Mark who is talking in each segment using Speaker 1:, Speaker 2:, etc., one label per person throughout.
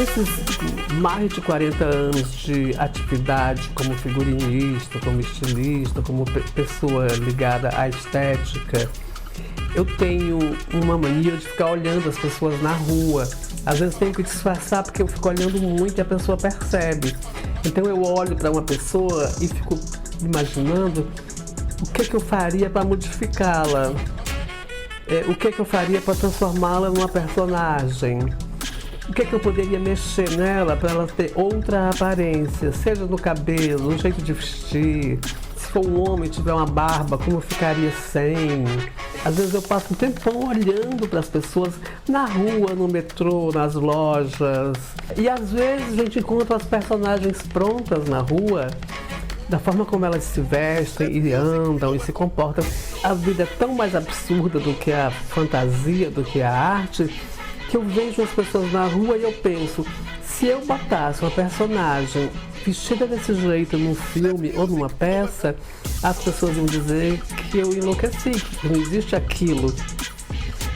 Speaker 1: nesses mais de 40 anos de atividade como figurinista, como estilista, como pessoa ligada à estética, eu tenho uma mania de ficar olhando as pessoas na rua. Às vezes tenho que disfarçar porque eu fico olhando muito e a pessoa percebe. Então eu olho para uma pessoa e fico imaginando o que eu faria para modificá-la. O que eu faria para transformá-la numa personagem. O que eu poderia mexer nela para ela ter outra aparência, seja no cabelo, no jeito de vestir. Se for um homem e tiver uma barba, como ficaria sem? Às vezes eu passo um tempão olhando para as pessoas na rua, no metrô, nas lojas. E às vezes a gente encontra as personagens prontas na rua, da forma como elas se vestem e andam e se comportam. A vida é tão mais absurda do que a fantasia, do que a arte, que eu vejo as pessoas na rua e eu penso, se eu botasse uma personagem vestida desse jeito num filme ou numa peça, as pessoas vão dizer que eu enlouqueci, que não existe aquilo,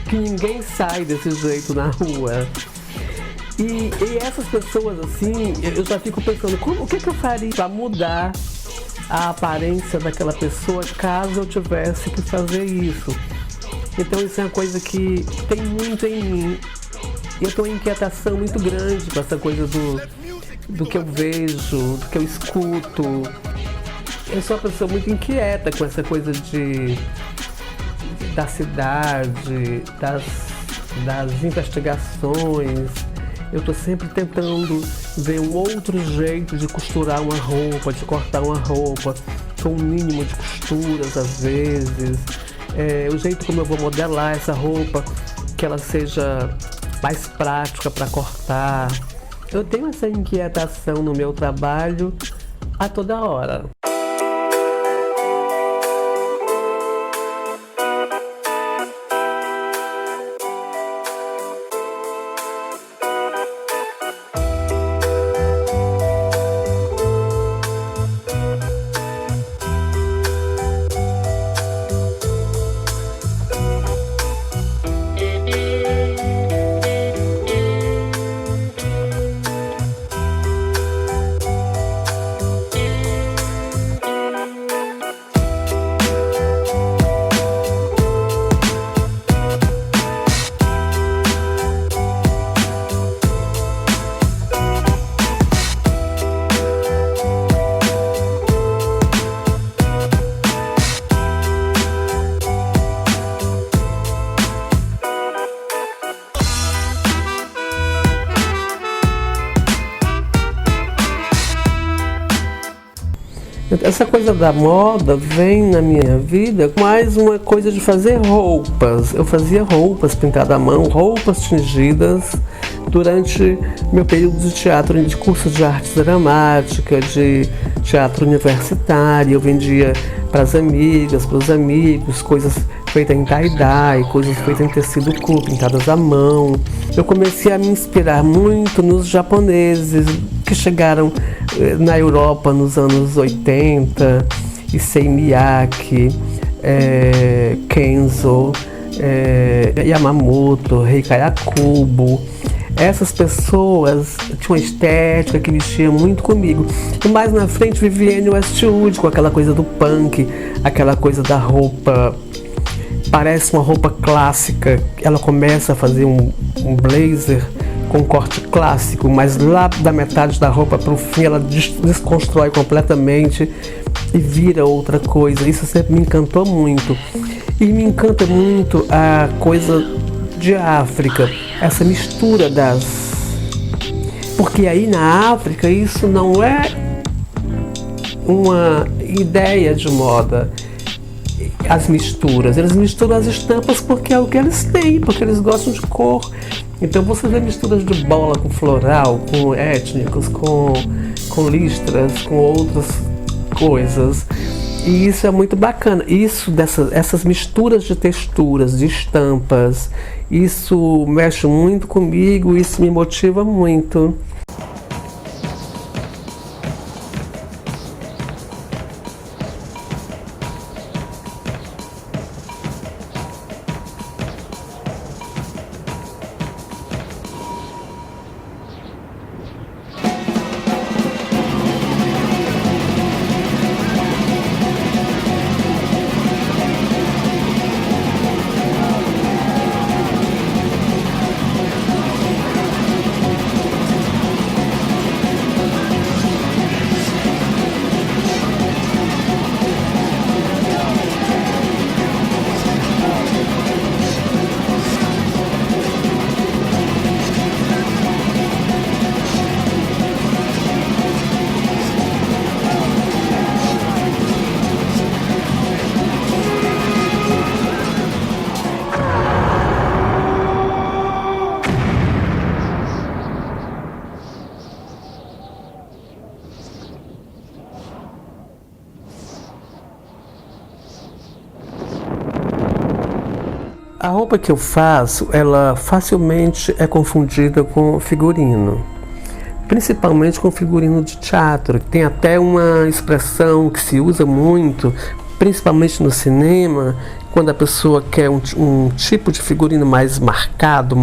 Speaker 1: que ninguém sai desse jeito na rua. E essas pessoas assim, eu já fico pensando, o que eu faria para mudar a aparência daquela pessoa caso eu tivesse que fazer isso? Então isso é uma coisa que tem muito em mim. Eu tenho uma inquietação muito grande com essa coisa do que eu vejo, do que eu escuto. Eu sou uma pessoa muito inquieta com essa coisa da cidade, das investigações. Eu estou sempre tentando ver um outro jeito de costurar uma roupa, de cortar uma roupa, com um mínimo de costuras às vezes. O jeito como eu vou modelar essa roupa, que ela seja mais prática para cortar. Eu tenho essa inquietação no meu trabalho a toda hora. Essa coisa da moda vem na minha vida mais uma coisa de fazer roupas. Eu fazia roupas pintadas à mão, roupas tingidas durante meu período de teatro, de curso de arte dramática, de teatro universitário. Eu vendia para as amigas, para os amigos, coisas feitas em tie-dye, coisas feitas em tecido cru, pintadas à mão. Eu comecei a me inspirar muito nos japoneses que chegaram na Europa nos anos 80, Issei Miyake, Kenzo, Yamamoto, Rei Kayakubo. Essas pessoas tinham uma estética que mexia muito comigo. E mais na frente, Vivienne Westwood, com aquela coisa do punk, aquela coisa da roupa, parece uma roupa clássica. Ela começa a fazer um blazer com corte clássico, mas lá da metade da roupa para o fim ela desconstrói completamente e vira outra coisa. Isso sempre me encantou muito. E me encanta muito a coisa de África, essa mistura porque aí na África isso não é uma ideia de moda, as misturas, eles misturam as estampas porque é o que eles têm, porque eles gostam de cor. Então você vê misturas de bola com floral, com étnicos, com listras, com outras coisas. E isso é muito bacana. Essas misturas de texturas, de estampas, isso mexe muito comigo, isso me motiva muito. roupa que eu faço, ela facilmente é confundida com figurino, principalmente com figurino de teatro. Tem até uma expressão que se usa muito, principalmente no cinema, quando a pessoa quer um tipo de figurino mais marcado,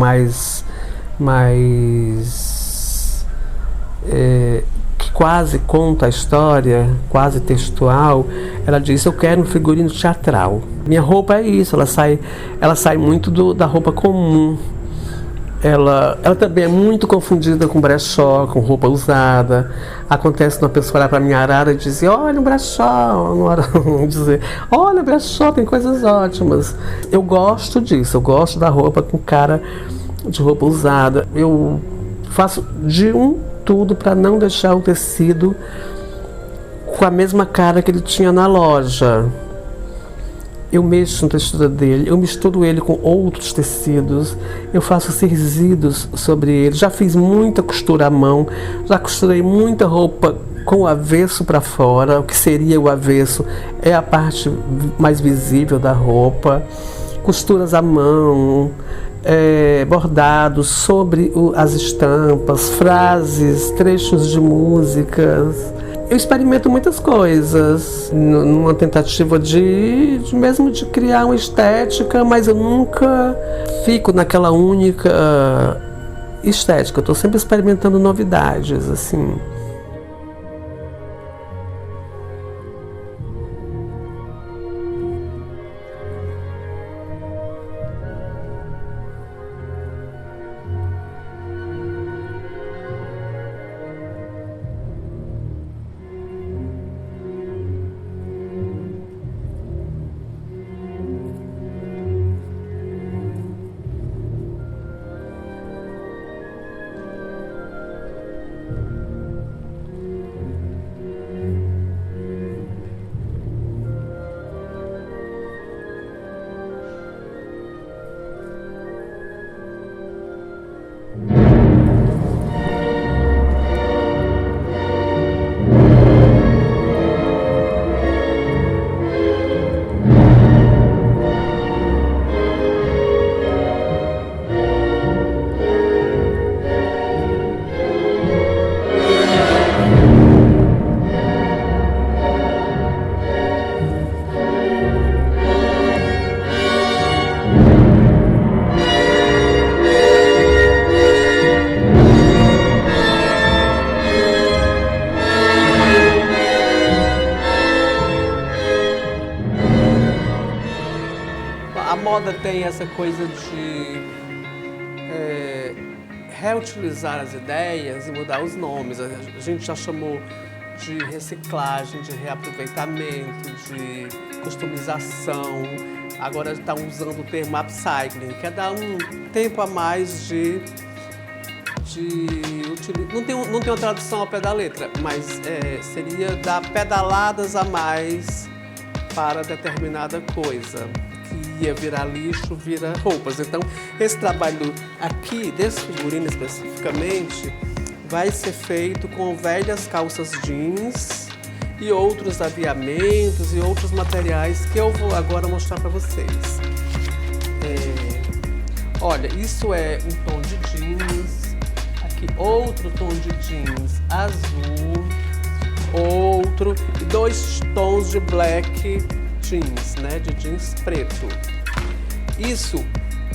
Speaker 1: que quase conta a história, quase textual. Ela diz: eu quero um figurino teatral. Minha roupa é isso, ela sai muito da roupa comum. Ela também é muito confundida com brechó, com roupa usada. Acontece uma pessoa olhar para minha arara e dizer: olha um brechó, dizer: olha brechó, tem coisas ótimas. Eu gosto disso, eu gosto da roupa com cara de roupa usada. Eu faço de tudo para não deixar o tecido com a mesma cara que ele tinha na loja. Eu mexo na textura dele, eu misturo ele com outros tecidos, eu faço resíduos sobre ele. Já fiz muita costura à mão, já costurei muita roupa com o avesso para fora. O que seria o avesso é a parte mais visível da roupa. Costuras à mão, bordados sobre as estampas, frases, trechos de músicas. Eu experimento muitas coisas numa tentativa mesmo de criar uma estética, mas eu nunca fico naquela única estética. Eu estou sempre experimentando novidades, assim. A moda tem essa coisa de reutilizar as ideias e mudar os nomes. A gente já chamou de reciclagem, de reaproveitamento, de customização. Agora estão usando o termo upcycling, que é dar um tempo a mais de não tem uma tradução ao pé da letra, mas seria dar pedaladas a mais para determinada coisa. Que ia virar lixo, vira roupas. Então, esse trabalho aqui, desse figurino especificamente, vai ser feito com velhas calças jeans e outros aviamentos e outros materiais que eu vou agora mostrar para vocês. Olha, isso é um tom de jeans, aqui outro tom de jeans azul, outro, e 2 tons de black jeans, né, de jeans preto. Isso,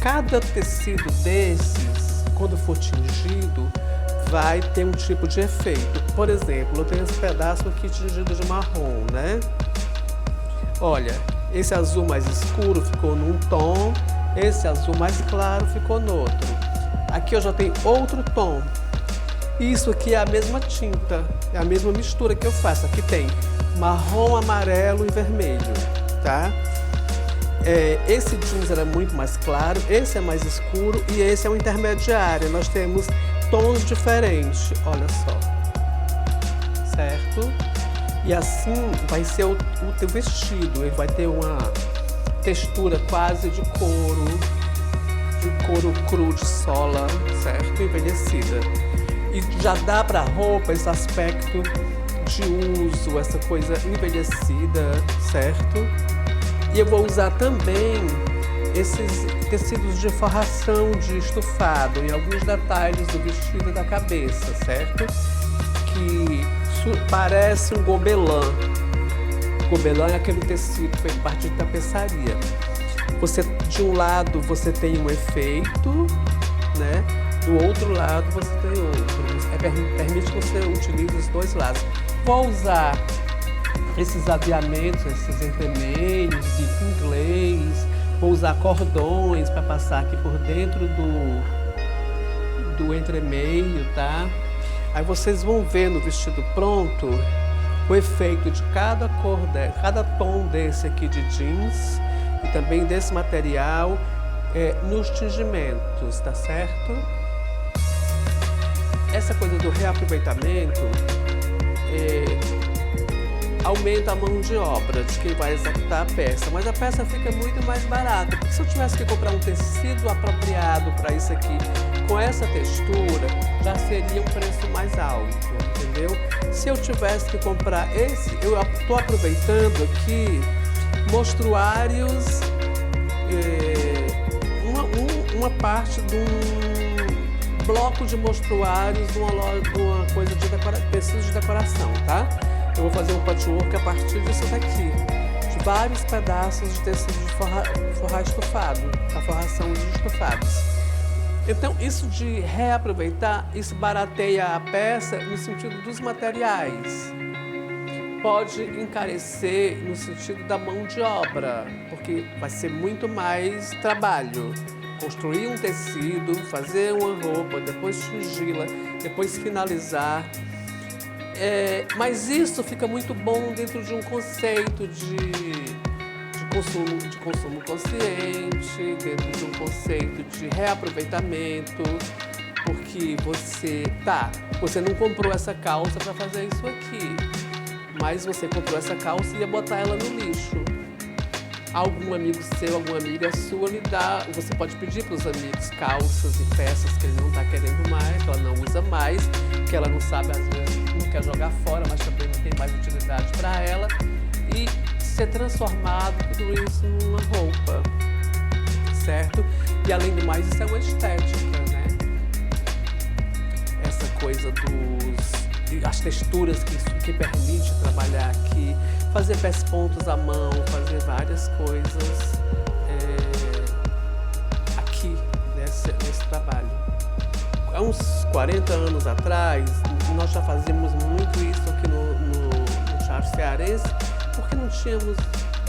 Speaker 1: cada tecido desses, quando for tingido, vai ter um tipo de efeito. Por exemplo, eu tenho esse pedaço aqui tingido de marrom, né? Olha, esse azul mais escuro ficou num tom, esse azul mais claro ficou no outro. Aqui eu já tenho outro tom. Isso aqui é a mesma tinta, é a mesma mistura que eu faço. Aqui tem marrom, amarelo e vermelho, tá? Esse jeans era muito mais claro, esse é mais escuro e esse é um intermediário. Nós temos tons diferentes, olha só, certo? E assim vai ser o teu vestido, ele vai ter uma textura quase de couro cru de sola, certo? Envelhecida. E já dá para a roupa esse aspecto de uso, essa coisa envelhecida, certo? E eu vou usar também esses tecidos de forração de estufado em alguns detalhes do vestido e da cabeça, certo? Que parece um gobelin. Gobelin é aquele tecido feito a partir de tapeçaria. De um lado você tem um efeito, né? Do outro lado você tem outro. Permite que você utilize os dois lados. Vou usar esses aviamentos, esses entremeios de inglês. Vou usar cordões para passar aqui por dentro do entremeio, tá? Aí vocês vão ver no vestido pronto o efeito de cada cor, cada tom desse aqui de jeans e também desse material nos tingimentos, tá certo? Essa coisa do reaproveitamento aumenta a mão de obra de quem vai executar a peça, mas a peça fica muito mais barata, porque se eu tivesse que comprar um tecido apropriado para isso aqui, com essa textura, já seria um preço mais alto, entendeu? Se eu tivesse que comprar esse, eu estou aproveitando aqui mostruários, uma parte de um bloco de mostruários de uma coisa de tecidos de decoração, tá? Eu vou fazer um patchwork a partir disso daqui, de vários pedaços de tecido de forrar estufado, a forração de estufados. Então, isso de reaproveitar, isso barateia a peça no sentido dos materiais. Pode encarecer no sentido da mão de obra, porque vai ser muito mais trabalho. Construir um tecido, fazer uma roupa, depois tingi-la, depois finalizar. Mas isso fica muito bom dentro de um conceito de consumo consciente, dentro de um conceito de reaproveitamento, porque você não comprou essa calça para fazer isso aqui, mas você comprou essa calça e ia botar ela no lixo. Algum amigo seu, alguma amiga sua lhe dá, você pode pedir para os amigos calças e peças que ele não está querendo mais, que ela não usa mais, que ela não sabe, às vezes não quer jogar fora, mas também não tem mais utilidade para ela, e ser transformado tudo isso numa roupa, certo? E além do mais, isso é uma estética, né? Essa coisa as texturas que permite trabalhar aqui, fazer pés pontos à mão, fazer várias coisas aqui nesse trabalho. Há uns 40 anos atrás, nós já fazíamos muito isso aqui no Teatro Cearense, porque não tínhamos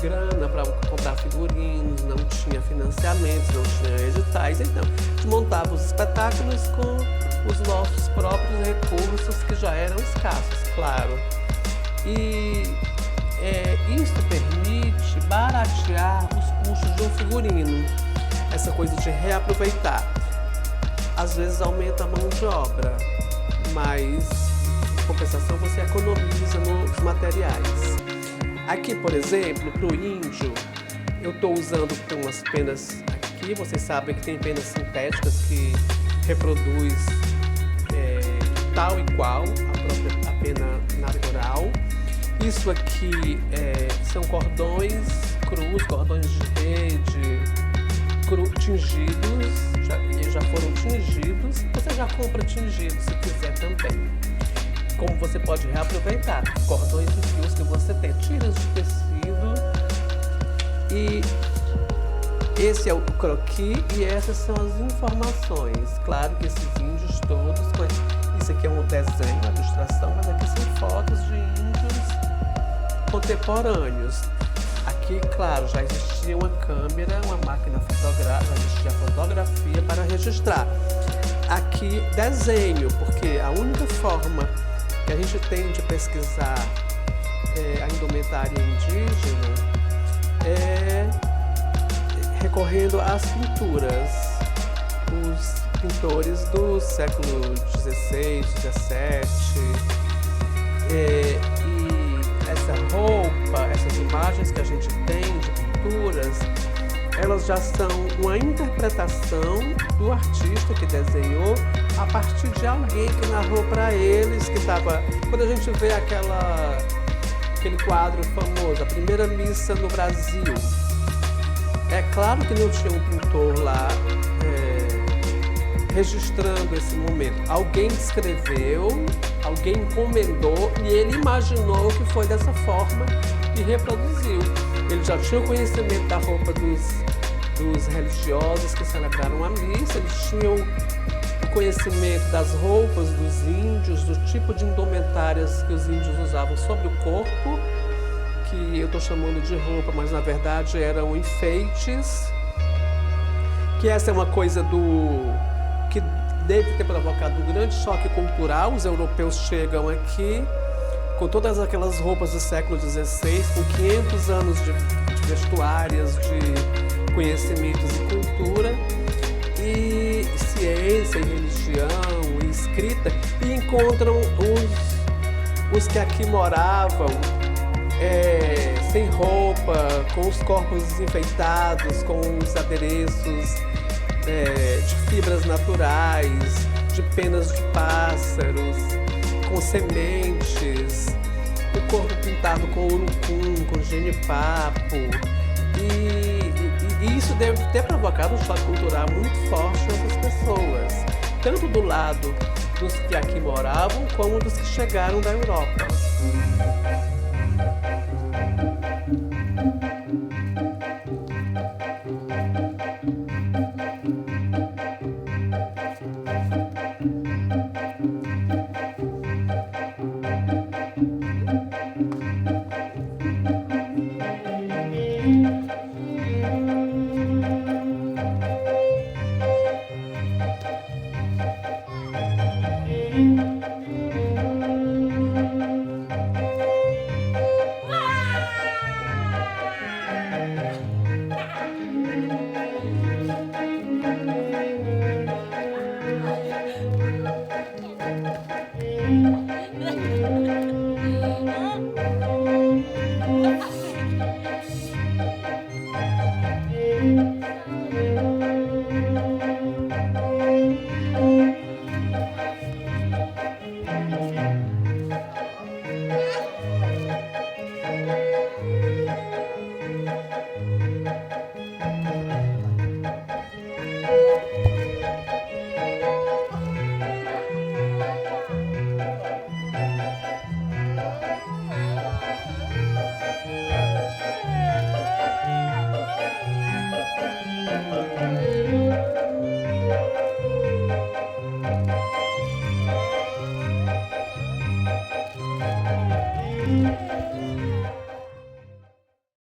Speaker 1: grana para comprar figurinos, não tinha financiamentos, não tinha editais, então a gente montava os espetáculos com os nossos próprios recursos, que já eram escassos, claro. E isso permite baratear os custos de um figurino, essa coisa de reaproveitar. Às vezes aumenta a mão de obra, mas em compensação você economiza nos materiais. Aqui, por exemplo, para o índio, eu estou usando umas penas aqui. Vocês sabem que tem penas sintéticas que reproduz tal e qual a pena natural. Isso aqui são cordões crus, cordões de rede, tingidos, já foram tingidos. Você já compra tingido se quiser também. Como você pode reaproveitar cordões e fios que você tem, tiras de tecido. E esse é o croquis e essas são as informações. Claro que esses índios todos, isso aqui é um desenho, uma ilustração, mas aqui são fotos de índios contemporâneos. Aqui, claro, já existia uma câmera, uma máquina fotográfica, já existia fotografia para registrar. Aqui, desenho, porque a única forma que a gente tem de pesquisar a indumentária indígena é recorrendo às pinturas. Os pintores do século XVI, XVII, e essa roupa, essas imagens que a gente tem de pinturas, elas já são uma interpretação do artista que desenhou a partir de alguém que narrou para eles, que estava... Quando a gente vê aquele quadro famoso, a primeira missa no Brasil, É claro que não tinha um pintor lá registrando esse momento. Alguém escreveu, alguém encomendou e ele imaginou que foi dessa forma e reproduziu. Ele já tinha o conhecimento da roupa dos religiosos que celebraram a missa, eles tinham o conhecimento das roupas dos índios, do tipo de indumentárias que os índios usavam sobre o corpo, que eu estou chamando de roupa, mas na verdade eram enfeites, que essa é uma coisa que deve ter provocado um grande choque cultural. Os europeus chegam aqui com todas aquelas roupas do século XVI, com 500 anos de vestuárias, de conhecimentos e cultura, e ciência, e religião, e escrita, e encontram os que aqui moravam sem roupa, com os corpos desenfeitados, com os adereços de fibras naturais, de penas de pássaros, com sementes, o corpo pintado com urucum, com genipapo. E isso deve ter provocado um choque cultural muito forte nessas pessoas, tanto do lado dos que aqui moravam, como dos que chegaram da Europa.